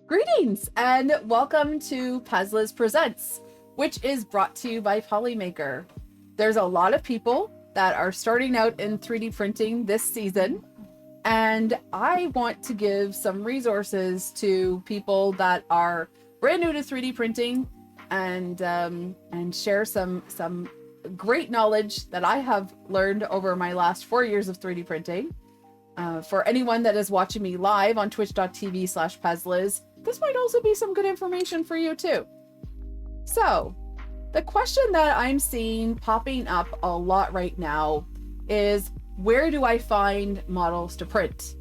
Greetings and welcome to Pezliz Presents, which is brought to you by Polymaker. There's a lot of people that are starting out in 3D printing this season, and I want to give some resources to people that are brand new to 3D printing and share some great knowledge that I have learned over my last 4 years of 3D printing. For anyone that is watching me live on twitch.tv/pezliz, this might also be some good information for you too. So, the question that I'm seeing popping up a lot right now is, where do I find models to print?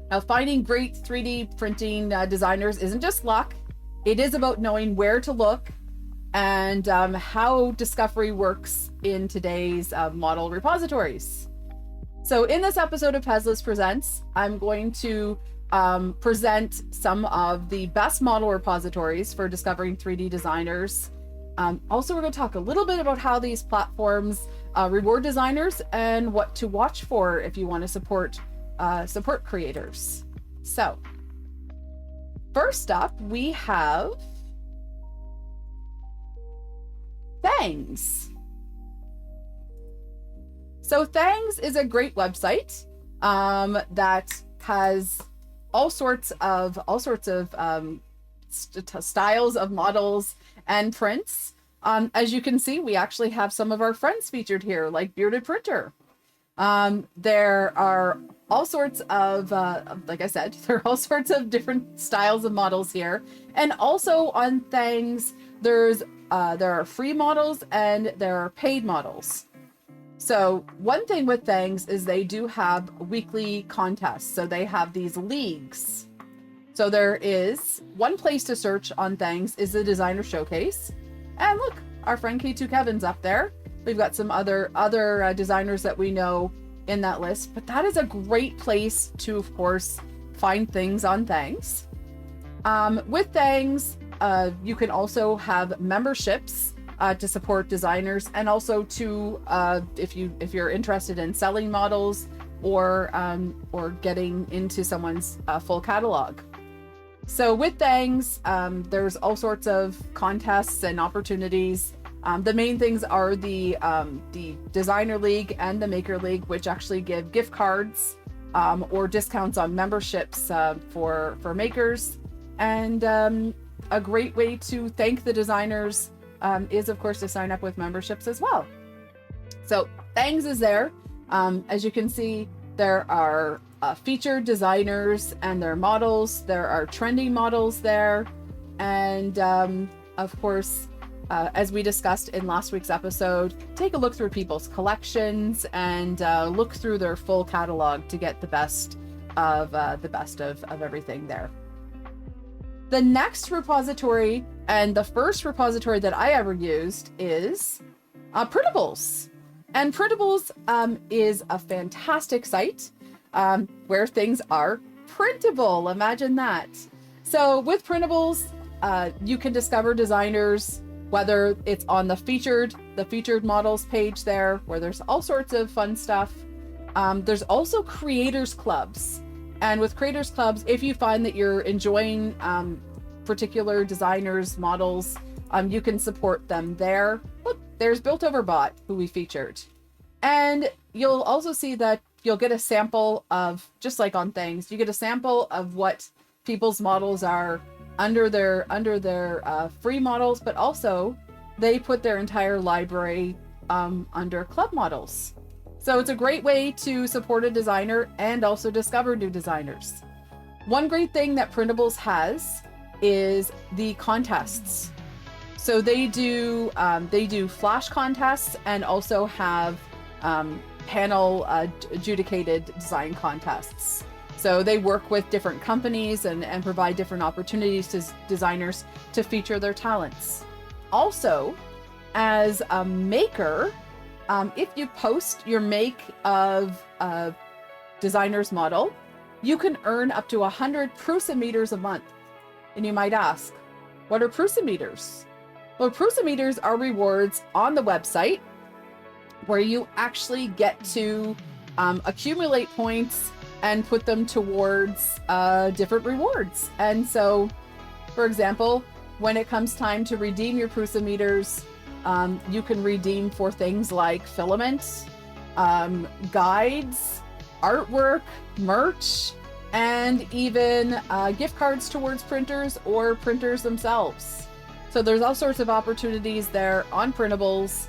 Now, finding great 3D printing designers isn't just luck. It is about knowing where to look and how discovery works in today's model repositories. So in this episode of Pezliz Presents, I'm going to present some of the best model repositories for discovering 3D designers. Also, we're going to talk a little bit about how these platforms reward designers and what to watch for if you want to support creators. So, first up, we have Thangs. So Thangs is a great website that has all sorts of styles of models and prints. As you can see, we actually have some of our friends featured here, like Bearded Printer. There are all sorts of, like I said, there are all sorts of different styles of models here. And also on Thangs, there are free models and there are paid models. So one thing with Thangs is they do have weekly contests. So they have these leagues. So there is one place to search on Thangs is the designer showcase. And look, our friend K2 Kevin's up there. We've got some other designers that we know in that list, but that is a great place to, of course, find things on Thangs. With Thangs, you can also have memberships to support designers, and also to if you're interested in selling models or getting into someone's full catalog. So with Thangs, there's all sorts of contests and opportunities. The main things are the Designer League and the Maker League, which actually give gift cards or discounts on memberships for makers. And a great way to thank the designers is, of course, to sign up with memberships as well. So Thangs is there. As you can see, there are featured designers and their models. There are trending models there. And of course, as we discussed in last week's episode, take a look through people's collections and look through their full catalog to get the best of everything there. The next repository, and the first repository that I ever used, is Printables. And Printables is a fantastic site where things are printable. Imagine that. So with Printables, you can discover designers, whether it's on the featured models page there, where there's all sorts of fun stuff. There's also creators clubs. And with creators clubs, if you find that you're enjoying particular designers' models, you can support them there. Look, there's Built Over Bot, who we featured. And you'll also see that you'll get a sample of, just like on Thangs, you get a sample of what people's models are under their free models, but also they put their entire library under club models. So it's a great way to support a designer and also discover new designers. One great thing that Printables has is the contests. So they do flash contests and also have panel adjudicated design contests. So they work with different companies and provide different opportunities to designers to feature their talents. Also, as a maker, if you post your make of a designer's model, you can earn up to 100 Prusa-meters a month. And you might ask, what are Prusa-meters? Well, Prusa-meters are rewards on the website where you actually get to accumulate points and put them towards different rewards. And so, for example, when it comes time to redeem your Prusa meters, you can redeem for things like filament, guides, artwork, merch, and even gift cards towards printers or printers themselves. So there's all sorts of opportunities there on Printables.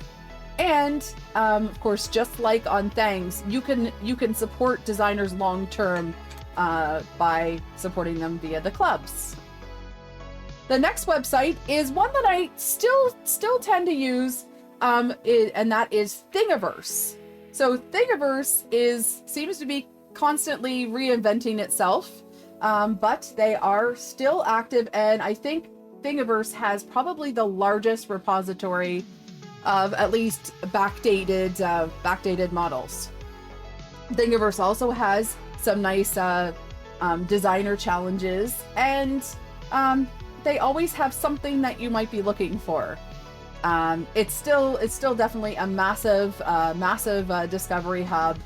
And of course, just like on Thangs, you can support designers long term by supporting them via the clubs. The next website is one that I still tend to use, and that is Thingiverse. So Thingiverse seems to be constantly reinventing itself, but they are still active, and I think Thingiverse has probably the largest repository of at least backdated models. Thingiverse also has some nice designer challenges, and they always have something that you might be looking for. It's still definitely a massive discovery hub,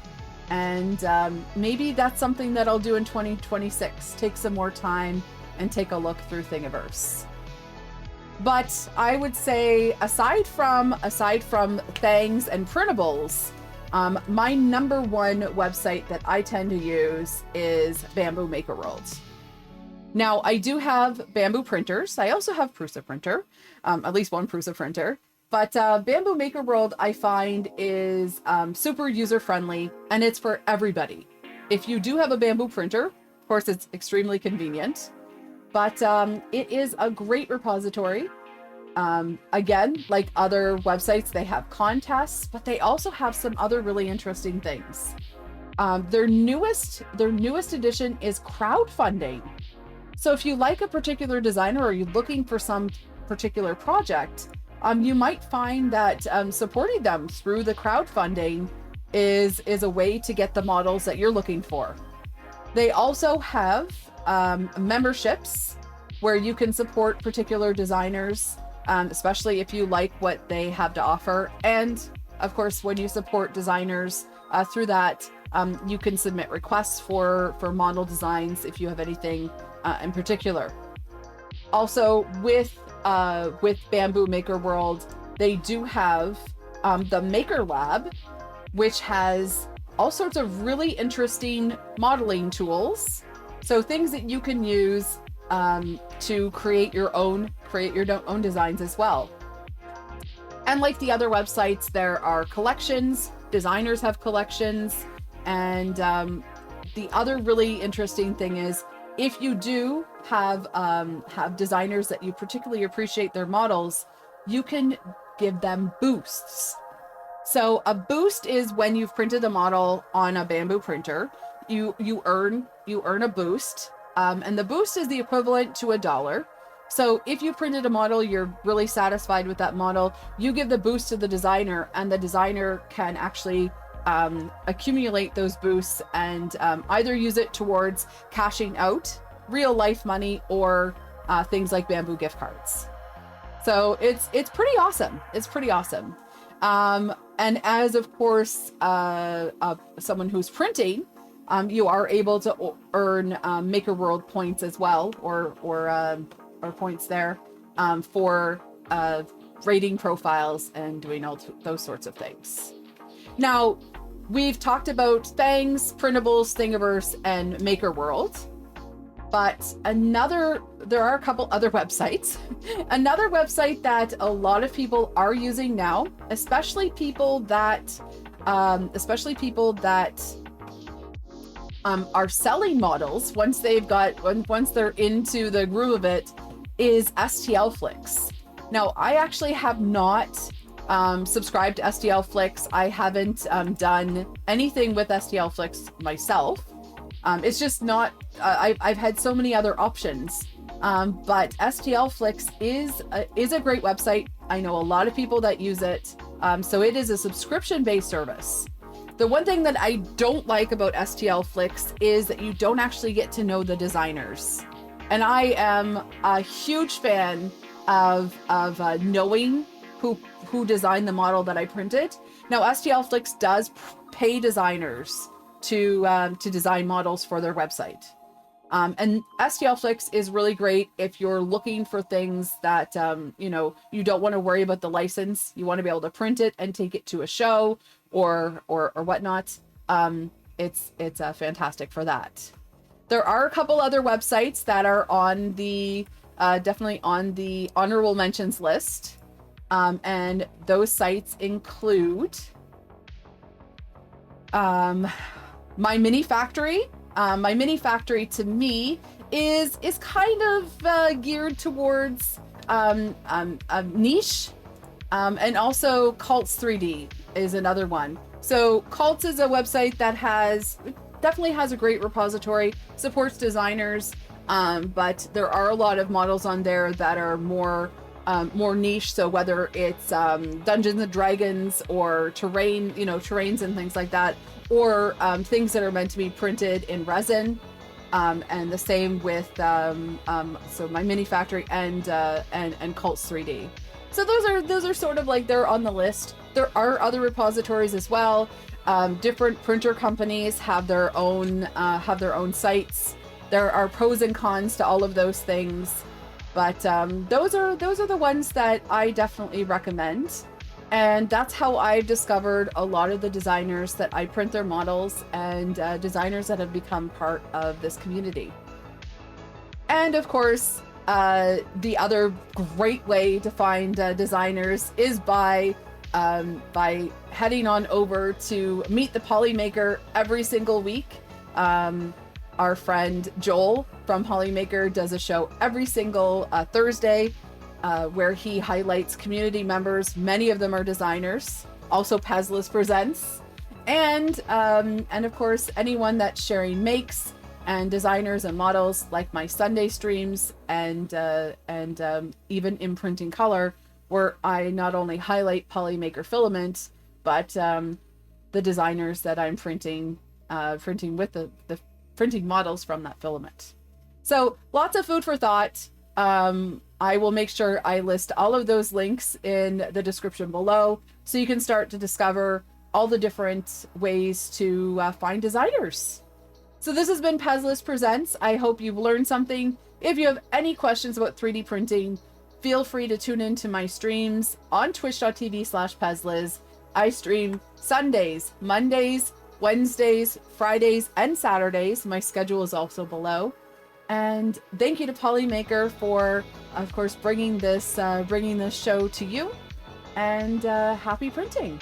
and maybe that's something that I'll do in 2026. Take some more time and take a look through Thingiverse. But I would say, aside from Thangs and Printables, my number one website that I tend to use is Bambu MakerWorld. Now, I do have Bambu printers. I also have Prusa printer, at least one Prusa printer. But Bambu MakerWorld, I find, is super user-friendly, and it's for everybody. If you do have a Bambu printer, of course, it's extremely convenient. But it is a great repository. Again, like other websites, they have contests, but they also have some other really interesting things. Their newest edition is crowdfunding. So if you like a particular designer or you're looking for some particular project, you might find that supporting them through the crowdfunding is a way to get the models that you're looking for. They also have memberships where you can support particular designers, especially if you like what they have to offer. And of course, when you support designers through that, you can submit requests for model designs if you have anything in particular. Also, with Bambu MakerWorld, they do have the Maker Lab, which has all sorts of really interesting modeling tools. So things that you can use to create your own designs as well. And like the other websites, there are collections. Designers have collections, and the other really interesting thing is, if you do have designers that you particularly appreciate their models, you can give them boosts. So a boost is when you've printed a model on a Bambu printer, you earn a boost, and the boost is the equivalent to $1. So if you printed a model, you're really satisfied with that model, you give the boost to the designer, and the designer can actually accumulate those boosts and either use it towards cashing out real life money or things like Bambu gift cards. So it's pretty awesome. It's pretty awesome. And as of course someone who's printing, you are able to earn MakerWorld points as well, or points there for rating profiles and doing all those sorts of things. Now, we've talked about Thangs, Printables, Thingiverse, and MakerWorld, but there are a couple other websites. Another website that a lot of people are using now, especially people that are selling models once they're into the groove of it, is STLflix. Now, I actually have not subscribed to STLflix. I haven't done anything with STLflix myself. It's just not, I've had so many other options. But STLflix is a great website. I know a lot of people that use it. So it is a subscription-based service. The one thing that I don't like about STLflix is that you don't actually get to know the designers. And I am a huge fan of knowing who designed the model that I printed. Now, STLflix does pay designers to design models for their website. And STLflix is really great if you're looking for things that, you know, you don't want to worry about the license. You want to be able to print it and take it to a show or whatnot. It's fantastic for that. There are a couple other websites that are on the, definitely on the honorable mentions list. And those sites include MyMiniFactory. MyMiniFactory to me is kind of geared towards niche, and also Cults 3D is another one. So Cults is a website that definitely has a great repository, supports designers, but there are a lot of models on there that are more niche. So whether it's Dungeons and Dragons or terrain, you know, terrains and things like that, or things that are meant to be printed in resin, and the same with so MyMiniFactory and Cults 3D. So those are sort of like, they're on the list. There are other repositories as well. Different printer companies have their own sites. There are pros and cons to all of those things, but those are the ones that I definitely recommend. And that's how I've discovered a lot of the designers that I print their models, and designers that have become part of this community. And of course, the other great way to find designers is by heading on over to Meet the Polymaker every single week. Our friend Joel from Polymaker does a show every single Thursday, where he highlights community members. Many of them are designers. Also, Pezliz presents, and of course, anyone that's sharing makes and designers and models, like my Sunday streams, and even Imprinting Color, where I not only highlight Polymaker filament, but the designers that I'm printing with the printing models from that filament. So lots of food for thought. I will make sure I list all of those links in the description below, so you can start to discover all the different ways to find designers. So this has been Pezliz Presents. I hope you've learned something. If you have any questions about 3D printing, feel free to tune into my streams on twitch.tv/Pezliz. I stream Sundays, Mondays, Wednesdays, Fridays, and Saturdays. My schedule is also below. And thank you to Polymaker for, of course, bringing this show to you. And happy printing.